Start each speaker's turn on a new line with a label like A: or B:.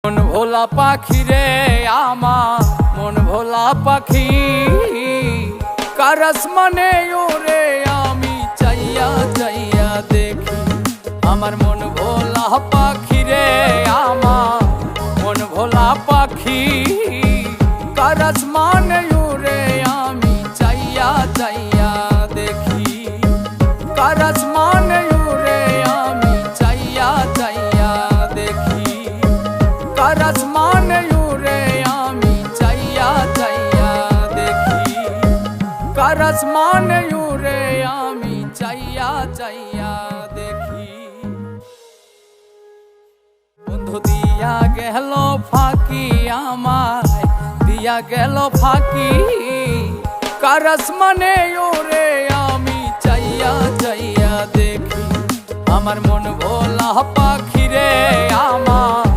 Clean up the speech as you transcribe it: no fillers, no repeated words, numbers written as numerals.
A: মন ভোলা পাখি রে আমার মন ভোলা পাখি কারস মানে ওরে আমি চাইয়া চাইয়া দেখি আমার মন ভোলা পাখি রে আমার মন ভোলা পাখি কারস মানে ওরে আমি চাইয়া চাইয়া দেখি কারস মানে ওরে আমি চাইয়া চাইয়া দেখি কারস মানে ওরে আমি চাইয়া চাইয়া দেখি কারস মানে ওরে আমি চাইয়া চাইয়া দেখি বন্ধু দিয়া গেল ফাঁকি আমায় দিয়া গেল ফাঁকি কারস মানে ওরে আমি চাইয়া চাইয়া দেখি আমার মন ভোলা পাখি রে আমার